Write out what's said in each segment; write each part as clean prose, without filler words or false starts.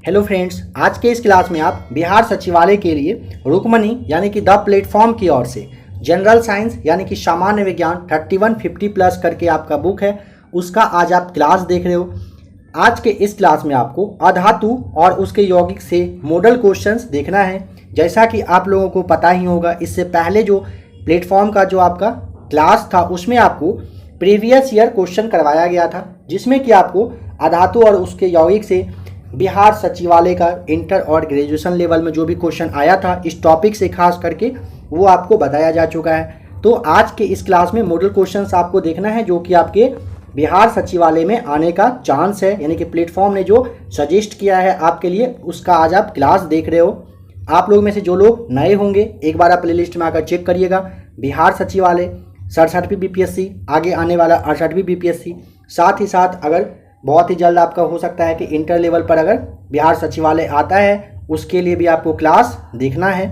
Hello friends, आज के इस क्लास में आप बिहार सचिवालय के लिए रुक्मणी यानी कि द प्लेटफॉर्म की ओर से जनरल साइंस यानी कि सामान्य विज्ञान 3150 प्लस करके आपका बुक है, उसका आज आप क्लास देख रहे हो। आज के इस क्लास में आपको अधातु और उसके यौगिक से मॉडल क्वेश्चंस देखना है। जैसा कि आप लोगों को पता ही होगा, इससे पहले जो प्लेटफॉर्म का जो आपका क्लास था उसमें आपको प्रीवियस ईयर क्वेश्चन करवाया गया था, जिसमें कि आपको अधातु और उसके यौगिक से बिहार सचिवालय का इंटर और ग्रेजुएशन लेवल में जो भी क्वेश्चन आया था इस टॉपिक से खास करके वो आपको बताया जा चुका है। तो आज के इस क्लास में मॉडल क्वेश्चंस आपको देखना है जो कि आपके बिहार सचिवालय में आने का चांस है, यानी कि प्लेटफॉर्म ने जो सजेस्ट किया है आपके लिए उसका आज आप क्लास देख रहे हो। आप लोग में से जो लोग नए होंगे एक बार आप प्लेलिस्ट में आकर चेक करिएगा। बिहार सचिवालय 67वीं बीपीएससी, आगे आने वाला 68वीं बीपीएससी, साथ ही साथ अगर बहुत ही जल्द आपका हो सकता है कि इंटर लेवल पर अगर बिहार सचिवालय आता है उसके लिए भी आपको क्लास देखना है।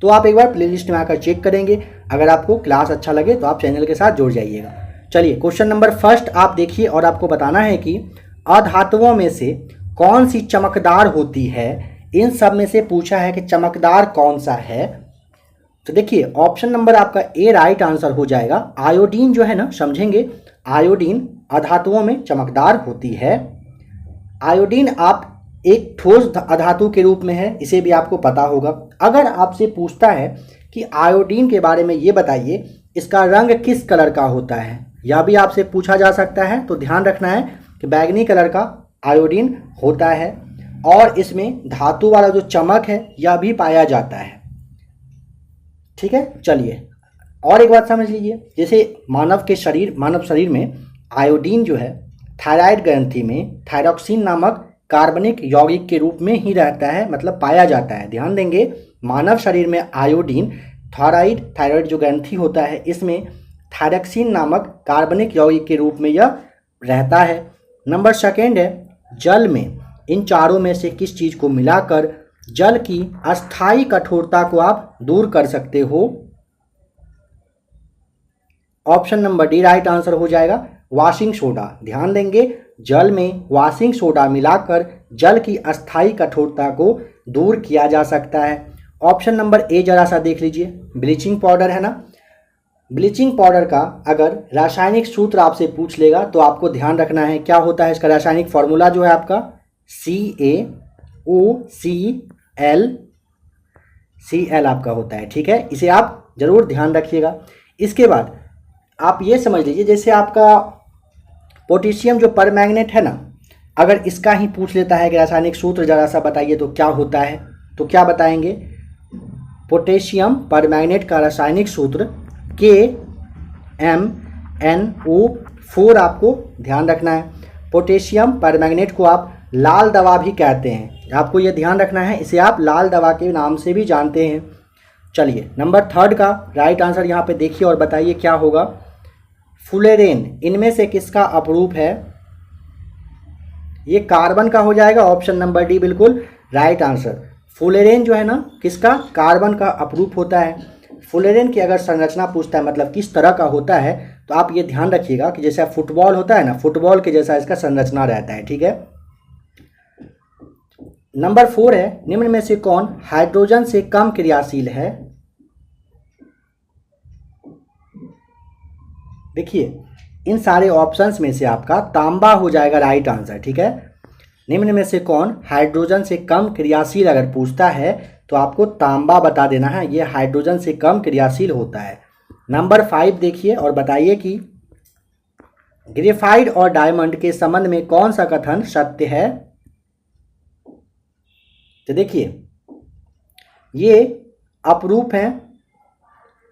तो आप एक बार प्लेलिस्ट में आकर चेक करेंगे। अगर आपको क्लास अच्छा लगे तो आप चैनल के साथ जुड़ जाइएगा। चलिए क्वेश्चन नंबर फर्स्ट आप देखिए और आपको बताना है कि अधातुओं में से कौन सी चमकदार होती है। इन सब में से पूछा है कि चमकदार कौन सा है। तो देखिए ऑप्शन नंबर आपका ए राइट आंसर हो जाएगा। आयोडीन जो है ना, समझेंगे, आयोडीन अधातुओं में चमकदार होती है। आयोडीन आप एक ठोस अधातु के रूप में है, इसे भी आपको पता होगा। अगर आपसे पूछता है कि आयोडीन के बारे में ये बताइए इसका रंग किस कलर का होता है, यह भी आपसे पूछा जा सकता है। तो ध्यान रखना है कि बैगनी कलर का आयोडीन होता है और इसमें धातु वाला जो चमक है यह भी पाया जाता है। ठीक है, चलिए और एक बात समझ लीजिए। जैसे मानव शरीर में आयोडीन जो है थायराइड ग्रंथि में थायरॉक्सिन नामक कार्बनिक यौगिक के रूप में ही रहता है, मतलब पाया जाता है। ध्यान देंगे, मानव शरीर में आयोडीन थायराइड जो ग्रंथि होता है इसमें थायरॉक्सिन नामक कार्बनिक यौगिक के रूप में यह रहता है। नंबर सेकेंड है, जल में इन चारों में से किस चीज़ को मिलाकर जल की अस्थायी कठोरता को आप दूर कर सकते हो। Option number D right answer हो जाएगा, वॉशिंग सोडा। ध्यान देंगे, जल में वॉशिंग सोडा मिलाकर जल की अस्थायी कठोरता को दूर किया जा सकता है। ऑप्शन नंबर ए जरा सा देख लीजिए, ब्लीचिंग पाउडर है ना। ब्लीचिंग पाउडर का अगर रासायनिक सूत्र आपसे पूछ लेगा तो आपको ध्यान रखना है क्या होता है इसका रासायनिक फॉर्मूला जो है आपका CaOCl आपका होता है। ठीक है, इसे आप जरूर ध्यान रखिएगा। इसके बाद आप ये समझ लीजिए, जैसे आपका पोटेशियम जो परमैंगनेट है ना, अगर इसका ही पूछ लेता है कि रासायनिक सूत्र जरा सा बताइए तो क्या होता है, तो क्या बताएंगे। पोटेशियम परमैंगनेट का रासायनिक सूत्र KMnO4 आपको ध्यान रखना है। पोटेशियम परमैंगनेट को आप लाल दवा भी कहते हैं, आपको ये ध्यान रखना है, इसे आप लाल दवा के नाम से भी जानते हैं। चलिए नंबर थर्ड का राइट आंसर यहाँ पे देखिए और बताइए क्या होगा। फुलेरेन इनमें से किसका अपरूप है। ये कार्बन का हो जाएगा। ऑप्शन नंबर डी बिल्कुल राइट आंसर। फुलेरेन जो है ना किसका, कार्बन का अपरूप होता है। फुलेरेन की अगर संरचना पूछता है मतलब किस तरह का होता है, तो आप ये ध्यान रखिएगा कि जैसा फुटबॉल होता है ना, फुटबॉल के जैसा इसका संरचना रहता है। ठीक है, नंबर 4 है, निम्न में से कौन हाइड्रोजन से कम क्रियाशील है। देखिए इन सारे ऑप्शंस में से आपका तांबा हो जाएगा राइट आंसर। ठीक है, निम्न में से कौन हाइड्रोजन से कम क्रियाशील अगर पूछता है तो आपको तांबा बता देना है, ये हाइड्रोजन से कम क्रियाशील होता है। नंबर 5 देखिए और बताइए कि ग्रेफाइट और डायमंड के संबंध में कौन सा कथन सत्य है। तो देखिए ये अपरूप है,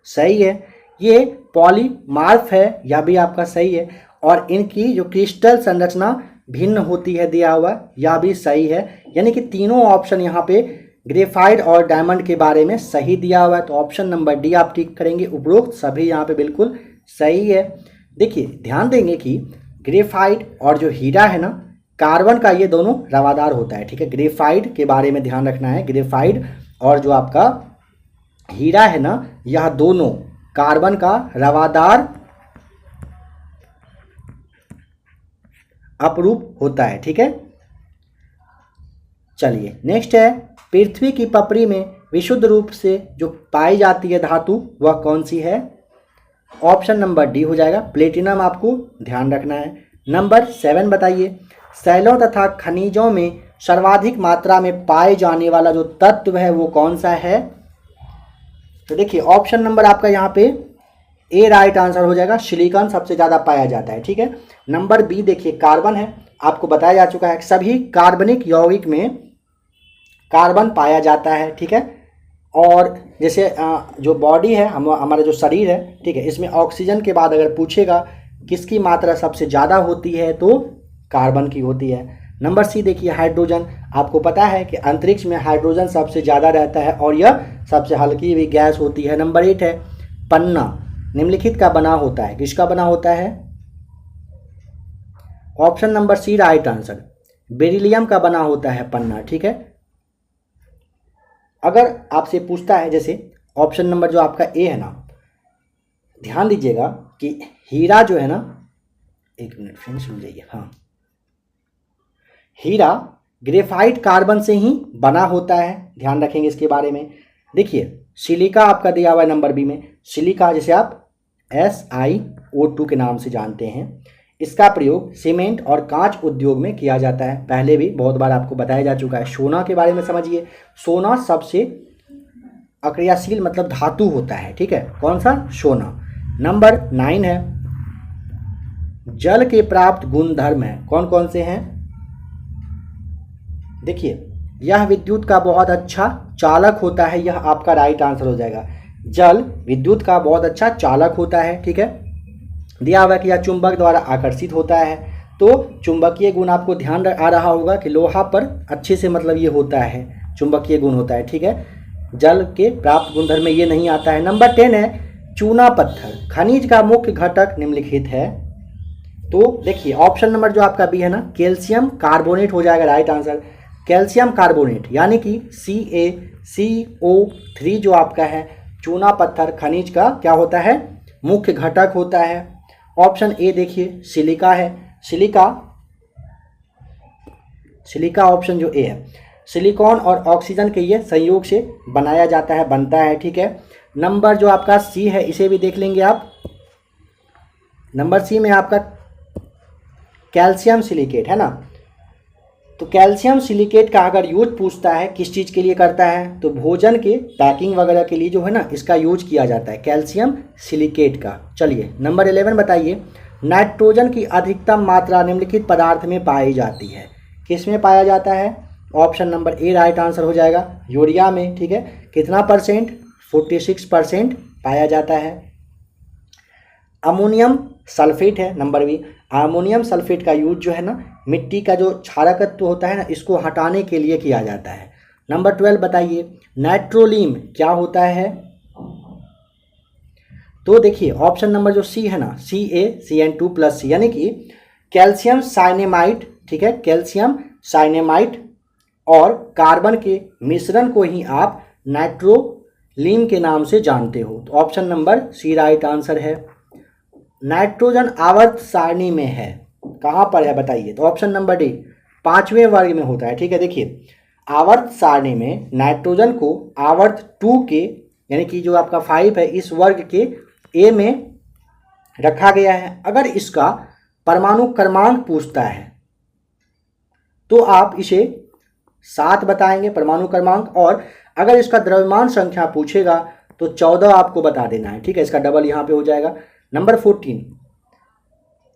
सही है। ये पॉलीमार्फ है, यह भी आपका सही है। और इनकी जो क्रिस्टल संरचना भिन्न होती है दिया हुआ, यह भी सही है। यानी कि तीनों ऑप्शन यहाँ पे ग्रेफाइट और डायमंड के बारे में सही दिया हुआ है। तो ऑप्शन नंबर डी आप टिक करेंगे, उपरोक्त सभी यहाँ पे बिल्कुल सही है। देखिए ध्यान देंगे कि ग्रेफाइट और जो हीरा है ना, कार्बन का, ये दोनों रवादार होता है। ठीक है, ग्रेफाइट के बारे में ध्यान रखना है। ग्रेफाइट और जो आपका हीरा है ना, यह दोनों कार्बन का रवादार अपरूप होता है। ठीक है, चलिए नेक्स्ट है, पृथ्वी की पपड़ी में विशुद्ध रूप से जो पाई जाती है धातु वह कौन सी है? ऑप्शन नंबर डी हो जाएगा, प्लेटिनम आपको ध्यान रखना है। नंबर 7 बताइए, सैलों तथा खनिजों में सर्वाधिक मात्रा में पाए जाने वाला जो तत्व है वो कौन सा है? तो देखिए ऑप्शन नंबर आपका यहाँ पे ए राइट आंसर हो जाएगा, सिलिकॉन सबसे ज़्यादा पाया जाता है। ठीक है, नंबर बी देखिए कार्बन है, आपको बताया जा चुका है सभी कार्बनिक यौगिक में कार्बन पाया जाता है। ठीक है, और जैसे जो बॉडी है हमारा जो शरीर है, ठीक है, इसमें ऑक्सीजन के बाद अगर पूछेगा किसकी मात्रा सबसे ज़्यादा होती है तो कार्बन की होती है। नंबर सी देखिए हाइड्रोजन, आपको पता है कि अंतरिक्ष में हाइड्रोजन सबसे ज़्यादा रहता है और यह सबसे हल्की भी गैस होती है। नंबर 8 है, पन्ना निम्नलिखित का बना होता है, किसका बना होता है? Option number C right answer, beryllium का बना होता है पन्ना। ठीक है, अगर आपसे पूछता है जैसे ऑप्शन नंबर जो आपका ए है ना, ध्यान दीजिएगा कि हीरा जो है ना, एक मिनट फ्रेंड सुन जाइए, हाँ, हीरा ग्रेफाइट कार्बन से ही बना होता है, ध्यान रखेंगे इसके बारे में। देखिए सिलिका आपका दिया हुआ है नंबर बी में, सिलिका जिसे आप SiO2 के नाम से जानते हैं, इसका प्रयोग सीमेंट और कांच उद्योग में किया जाता है। पहले भी बहुत बार आपको बताया जा चुका है। सोना के बारे में समझिए, सोना सबसे अक्रियाशील मतलब धातु होता है। ठीक है, कौन सा? सोना। नंबर 9 है, जल के प्राप्त गुणधर्म है, कौन कौन से हैं? देखिए यह विद्युत का बहुत अच्छा चालक होता है, यह आपका राइट आंसर हो जाएगा। जल विद्युत का बहुत अच्छा चालक होता है। ठीक है, दिया हुआ कि यह चुंबक द्वारा आकर्षित होता है, तो चुंबकीय गुण आपको ध्यान आ रहा होगा कि लोहा पर अच्छे से मतलब ये होता है, चुंबकीय गुण होता है। ठीक है, जल के प्राप्त गुणधर्म में ये नहीं आता है। नंबर 10 है, चूना पत्थर खनिज का मुख्य घटक निम्नलिखित है। तो देखिए ऑप्शन नंबर जो आपका बी है ना, कैल्शियम कार्बोनेट हो जाएगा राइट आंसर। कैल्शियम कार्बोनेट यानी कि CaCO3 जो आपका है चूना पत्थर खनिज का क्या होता है? मुख्य घटक होता है। ऑप्शन ए देखिए सिलिका है, सिलिका ऑप्शन जो ए है, सिलिकॉन और ऑक्सीजन के ये संयोग से बनाया जाता है, बनता है। ठीक है, नंबर जो आपका सी है इसे भी देख लेंगे आप। नंबर सी में आपका कैल्शियम सिलिकेट है ना, तो कैल्शियम सिलिकेट का अगर यूज पूछता है किस चीज़ के लिए करता है, तो भोजन के पैकिंग वगैरह के लिए जो है ना इसका यूज किया जाता है कैल्शियम सिलिकेट का। चलिए नंबर 11 बताइए, नाइट्रोजन की अधिकतम मात्रा निम्नलिखित पदार्थ में पाई जाती है, किस में पाया जाता है? Option number A right answer हो जाएगा, यूरिया में। ठीक है, कितना परसेंट? 46% पाया जाता है। अमोनियम सल्फेट है नंबर बी, अमोनियम सल्फेट का यूज जो है ना मिट्टी का जो क्षारकत्व होता है ना इसको हटाने के लिए किया जाता है। नंबर 12 बताइए, नाइट्रोलीम क्या होता है? तो देखिए ऑप्शन नंबर जो सी है ना, CaCN2+C यानी कि कैल्शियम साइनेमाइड। ठीक है, कैल्शियम साइनेमाइड और कार्बन के मिश्रण को ही आप नाइट्रोलीम के नाम से जानते हो, तो option number C right answer है। नाइट्रोजन आवर्त सारणी में है, कहाँ पर है बताइए? तो ऑप्शन नंबर डी 5वें वर्ग में होता है। ठीक है, देखिए आवर्त सारणी में नाइट्रोजन को आवर्त 2 के यानी कि जो आपका 5 है इस वर्ग के ए में रखा गया है। अगर इसका परमाणु क्रमांक पूछता है तो आप इसे 7 बताएंगे परमाणु क्रमांक, और अगर इसका द्रव्यमान संख्या पूछेगा तो 14 आपको बता देना है। ठीक है, इसका डबल यहाँ पे हो जाएगा। नंबर 14,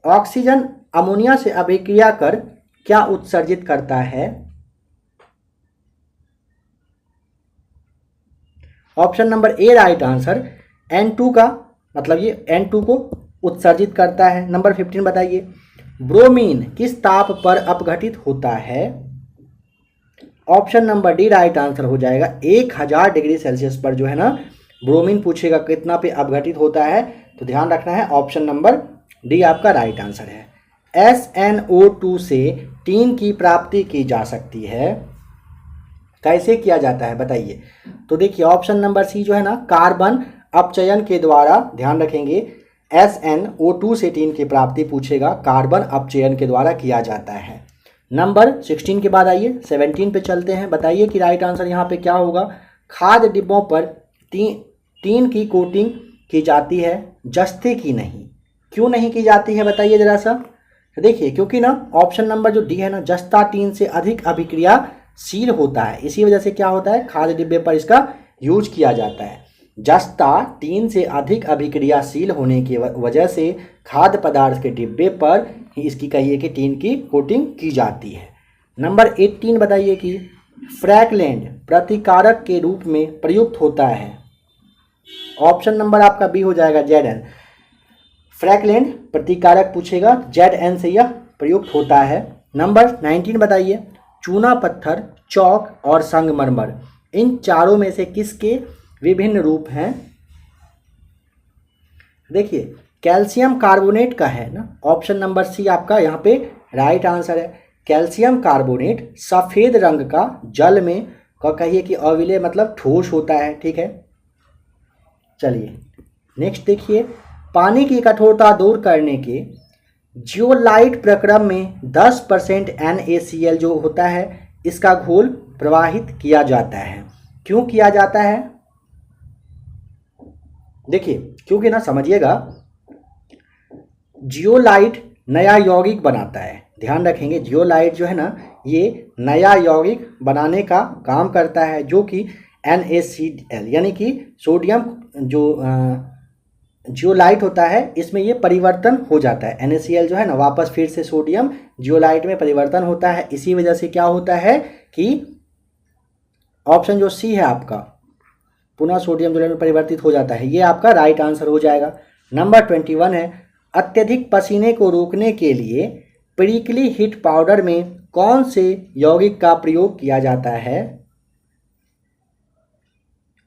ऑक्सीजन अमोनिया से अभिक्रिया कर क्या उत्सर्जित करता है? Option number A right answer, N2 का मतलब ये N2 को उत्सर्जित करता है। नंबर 15 बताइए, ब्रोमीन किस ताप पर अपघटित होता है? Option number D right answer हो जाएगा, 1000 डिग्री सेल्सियस पर जो है ना ब्रोमीन पूछेगा कितना पे अपघटित होता है, तो ध्यान रखना है ऑप्शन नंबर डी आपका राइट आंसर है। SnO2 से टीन की प्राप्ति की जा सकती है, कैसे किया जाता है बताइए? तो देखिए ऑप्शन नंबर सी जो है ना कार्बन अपचयन के द्वारा, ध्यान रखेंगे SnO2 से टीन की प्राप्ति पूछेगा, कार्बन अपचयन के द्वारा किया जाता है। नंबर 16 के बाद आइए 17 पे चलते हैं। बताइए कि राइट आंसर यहाँ पे क्या होगा। खाद्य डिब्बों पर टीन की कोटिंग की जाती है, जस्ते की नहीं। क्यों नहीं की जाती है बताइए ज़रा सा। देखिए क्योंकि ना ऑप्शन नंबर जो डी है ना, जस्ता टीन से अधिक अभिक्रियाशील होता है, इसी वजह से क्या होता है खाद्य डिब्बे पर इसका यूज किया जाता है। जस्ता टीन से अधिक अभिक्रियाशील होने की वजह से खाद्य पदार्थ के डिब्बे पर ही इसकी कहिए कि टीन की कोटिंग की जाती है। नंबर 18 बताइए कि फ्रैगलेंट प्रतिकारक के रूप में प्रयुक्त होता है। ऑप्शन नंबर आपका बी हो जाएगा ZN। फ्रैगलेंट प्रतिकारक पूछेगा, ZN से यह प्रयुक्त होता है। नंबर 19 बताइए चूना पत्थर, चौक और संगमरमर, इन चारों में से किसके विभिन्न रूप हैं। देखिए कैल्शियम कार्बोनेट का है ना, ऑप्शन नंबर सी आपका यहाँ पे राइट आंसर है। कैल्शियम कार्बोनेट सफ़ेद रंग का जल में का कहिए कि अविलेय मतलब ठोस होता है, ठीक है। चलिए नेक्स्ट देखिए, पानी की कठोरता दूर करने के जियोलाइट प्रक्रम में 10% NaCl जो होता है इसका घोल प्रवाहित किया जाता है। क्यों किया जाता है। देखिए क्योंकि ना समझिएगा, जियोलाइट नया यौगिक बनाता है, ध्यान रखेंगे। जियोलाइट जो है ना ये नया यौगिक बनाने का काम करता है, जो कि NaCl यानी कि सोडियम जो जियोलाइट होता है इसमें ये परिवर्तन हो जाता है। NaCl जो है ना वापस फिर से सोडियम जियोलाइट में परिवर्तन होता है। इसी वजह से क्या होता है कि ऑप्शन जो सी है आपका पुनः सोडियम जियोलाइट में परिवर्तित हो जाता है, ये आपका राइट आंसर हो जाएगा। नंबर 21 है अत्यधिक पसीने को रोकने के लिए प्रिकली हीट पाउडर में कौन से यौगिक का प्रयोग किया जाता है।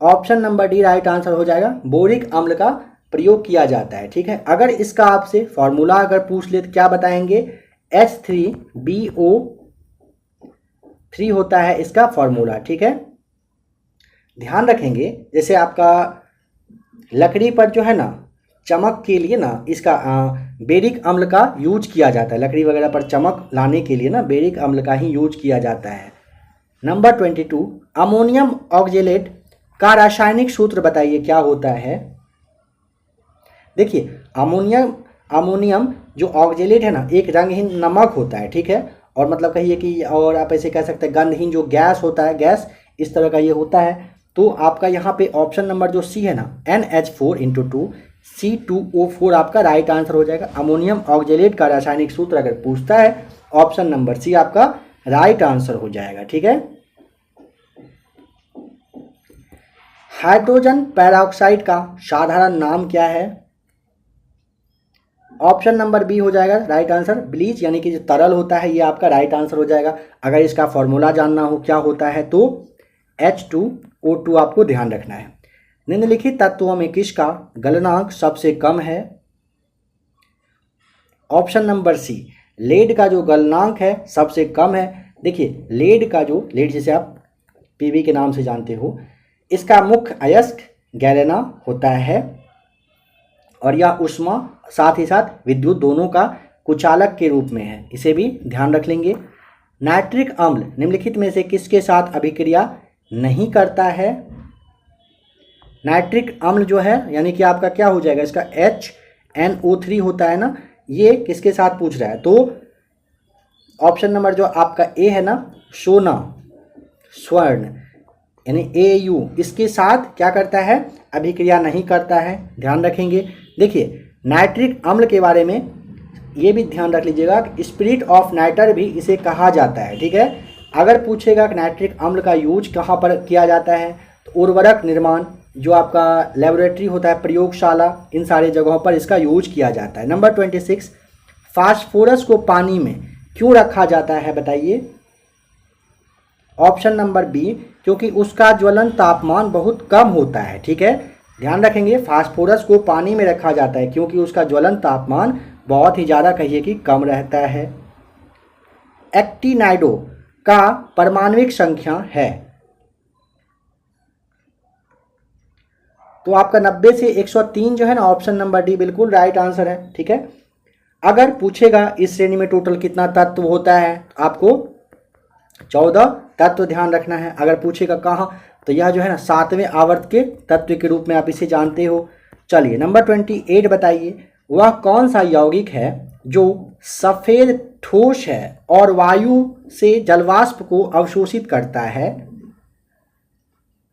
Option number D right answer हो जाएगा, बोरिक अम्ल का प्रयोग किया जाता है, ठीक है। अगर इसका आपसे फॉर्मूला अगर पूछ ले तो क्या बताएंगे, H3BO3 होता है इसका फॉर्मूला, ठीक है। ध्यान रखेंगे जैसे आपका लकड़ी पर जो है ना चमक के लिए ना इसका बेरिक अम्ल का यूज किया जाता है, लकड़ी वगैरह पर चमक लाने के लिए ना बेरिक अम्ल का ही यूज किया जाता है। नंबर 22 अमोनियम ऑक्जेलेट का रासायनिक सूत्र बताइए क्या होता है। देखिए अमोनियम जो ऑक्जेलेट है ना एक रंगहीन नमक होता है, ठीक है। और मतलब कहिए कि और आप ऐसे कह सकते हैं गंधहीन जो गैस होता है, गैस इस तरह का ये होता है। तो आपका यहाँ पे ऑप्शन नंबर जो सी है ना NH4 C2O4 आपका राइट आंसर हो जाएगा। अमोनियम ऑक्जेलेट का रासायनिक सूत्र अगर पूछता है ऑप्शन नंबर सी आपका राइट आंसर हो जाएगा, ठीक है। हाइड्रोजन पेरोक्साइड का साधारण नाम क्या है। ऑप्शन नंबर बी हो जाएगा राइट आंसर, ब्लीच यानी कि जो तरल होता है ये आपका राइट आंसर हो जाएगा। अगर इसका फॉर्मूला जानना हो क्या होता है तो H2O2 आपको ध्यान रखना है। निम्नलिखित तत्वों में किसका गलनांक सबसे कम है। ऑप्शन नंबर सी लेड का जो गलनांक है सबसे कम है। देखिए लेड जिसे आप पीबी के नाम से जानते हो, इसका मुख्य अयस्क गैलेना होता है और यह ऊष्मा साथ ही साथ विद्युत दोनों का कुचालक के रूप में है, इसे भी ध्यान रख लेंगे। नाइट्रिक अम्ल निम्नलिखित में से किसके साथ अभिक्रिया नहीं करता है। नाइट्रिक अम्ल जो है यानी कि आपका क्या हो जाएगा, इसका HNO3 होता है ना, ये किसके साथ पूछ रहा है तो ऑप्शन नंबर जो आपका ए है ना सोना स्वर्ण यानी AU इसके साथ क्या करता है अभिक्रिया नहीं करता है, ध्यान रखेंगे। देखिए नाइट्रिक अम्ल के बारे में ये भी ध्यान रख लीजिएगा कि स्पिरिट ऑफ नाइटर भी इसे कहा जाता है, ठीक है। अगर पूछेगा कि नाइट्रिक अम्ल का यूज कहाँ पर किया जाता है तो उर्वरक निर्माण जो आपका लेबोरेटरी होता है, प्रयोगशाला, इन सारे जगहों पर इसका यूज किया जाता है। नंबर 26 फास्फोरस को पानी में क्यों रखा जाता है बताइए। ऑप्शन नंबर बी क्योंकि उसका ज्वलन तापमान बहुत कम होता है, ठीक है। ध्यान रखेंगे फास्फोरस को पानी में रखा जाता है क्योंकि उसका ज्वलन तापमान बहुत ही ज़्यादा कहिए कि कम रहता है। एक्टिनाइडो का परमाणुक संख्या है तो आपका 90 से 103 जो है ना ऑप्शन नंबर डी बिल्कुल राइट आंसर है, ठीक है। अगर पूछेगा इस श्रेणी में टोटल कितना तत्व होता है, आपको 14 तत्व ध्यान रखना है। अगर पूछेगा कहाँ, तो यह जो है ना 7वें आवर्त के तत्व के रूप में आप इसे जानते हो। चलिए नंबर 28 बताइए, वह कौन सा यौगिक है जो सफ़ेद ठोस है और वायु से जलवाष्प को अवशोषित करता है।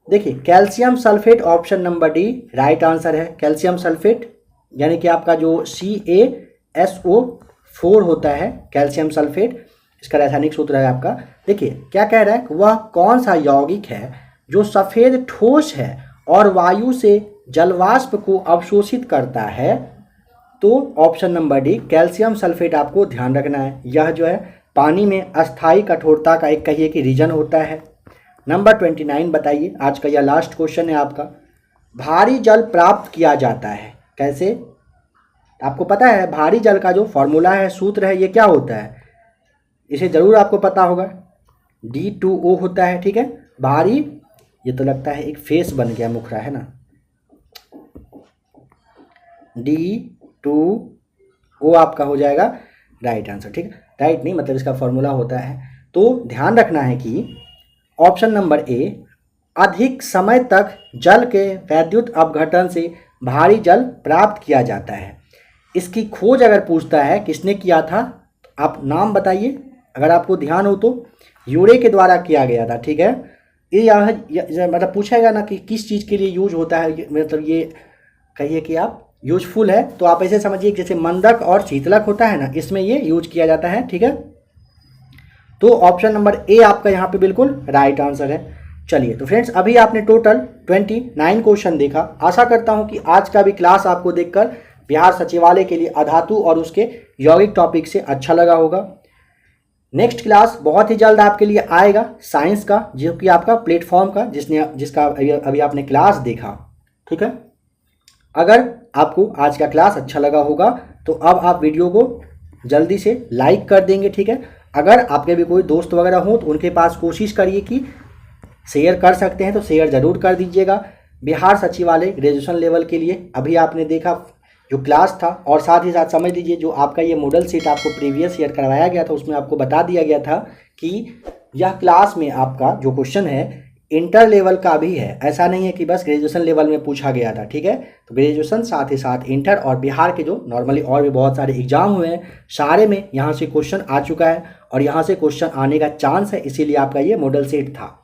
देखिए calcium sulphate, option number D right answer है। कैल्शियम सल्फेट यानी कि आपका जो CaSO4 होता है, कैल्शियम सल्फेट, इसका रासायनिक सूत्र है आपका। देखिए क्या कह रहा है, वह कौन सा यौगिक है जो सफ़ेद ठोस है और वायु से जलवाष्प को अवशोषित करता है। तो option number D calcium sulphate आपको ध्यान रखना है। यह जो है पानी में अस्थायी कठोरता का एक कहिए कि रीजन होता है। नंबर 29 बताइए, आज का यह लास्ट क्वेश्चन है आपका। भारी जल प्राप्त किया जाता है कैसे? आपको पता है भारी जल का जो फॉर्मूला है, सूत्र है, ये क्या होता है? इसे जरूर आपको पता होगा, D2O होता है। ठीक है, भारी, ये तो लगता है एक फेस बन गया, मुखरा है ना, D2O आपका हो जाएगा राइट आंसर। ठीक है, राइट नहीं मतलब इसका फॉर्मूला होता है। तो ध्यान रखना है कि ऑप्शन नंबर ए, अधिक समय तक जल के वैद्युत अपघटन से भारी जल प्राप्त किया जाता है। इसकी खोज अगर पूछता है किसने किया था, आप नाम बताइए। अगर आपको ध्यान हो तो यूरे के द्वारा किया गया था। ठीक है, ये मतलब पूछेगा ना कि किस चीज़ के लिए यूज होता है, मतलब ये कहिए कि आप यूजफुल है, तो आप ऐसे समझिए जैसे मंदक और शीतलक होता है ना, इसमें ये यूज किया जाता है। ठीक है, तो ऑप्शन नंबर ए आपका यहाँ पे बिल्कुल राइट आंसर है। चलिए तो फ्रेंड्स, अभी आपने टोटल 29 क्वेश्चन देखा। आशा करता हूँ कि आज का भी क्लास आपको देखकर बिहार सचिवालय के लिए अधातु और उसके यौगिक टॉपिक से अच्छा लगा होगा। नेक्स्ट क्लास बहुत ही जल्द आपके लिए आएगा साइंस का, जो कि आपका प्लेटफॉर्म का जिसका अभी आपने क्लास देखा। ठीक है, अगर आपको आज का क्लास अच्छा लगा होगा तो अब आप वीडियो को जल्दी से लाइक कर देंगे। ठीक है, अगर आपके भी कोई दोस्त वगैरह हो तो उनके पास कोशिश करिए कि शेयर कर सकते हैं तो शेयर ज़रूर कर दीजिएगा। बिहार सचिवालय ग्रेजुएशन लेवल के लिए अभी आपने देखा जो क्लास था, और साथ ही साथ समझ लीजिए जो आपका ये मॉडल सीट आपको प्रीवियस ईयर करवाया गया था, उसमें आपको बता दिया गया था कि यह क्लास में आपका जो क्वेश्चन है इंटर लेवल का भी है। ऐसा नहीं है कि बस ग्रेजुएशन लेवल में पूछा गया था। ठीक है, तो ग्रेजुएशन साथ ही साथ इंटर और बिहार के जो नॉर्मली और भी बहुत सारे एग्जाम हुए हैं, सारे में यहाँ से क्वेश्चन आ चुका है और यहाँ से क्वेश्चन आने का चांस है, इसीलिए आपका ये मॉडल सेट था।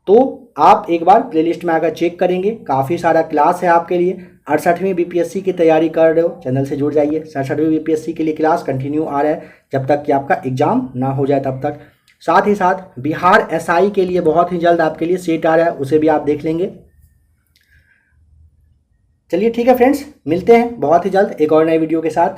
तो आप एक बार प्लेलिस्ट में आकर चेक करेंगे, काफ़ी सारा क्लास है आपके लिए। 68वीं बीपीएससी की तैयारी कर रहे हो, चैनल से जुड़ जाइए। 67वीं बीपीएससी के लिए क्लास कंटिन्यू आ रहा है जब तक कि आपका एग्जाम ना हो जाए तब तक। साथ ही साथ बिहार एसआई के लिए बहुत ही जल्द आपके लिए सेट आ रहा है, उसे भी आप देख लेंगे। चलिए ठीक है फ्रेंड्स, मिलते हैं बहुत ही जल्द एक और नए वीडियो के साथ।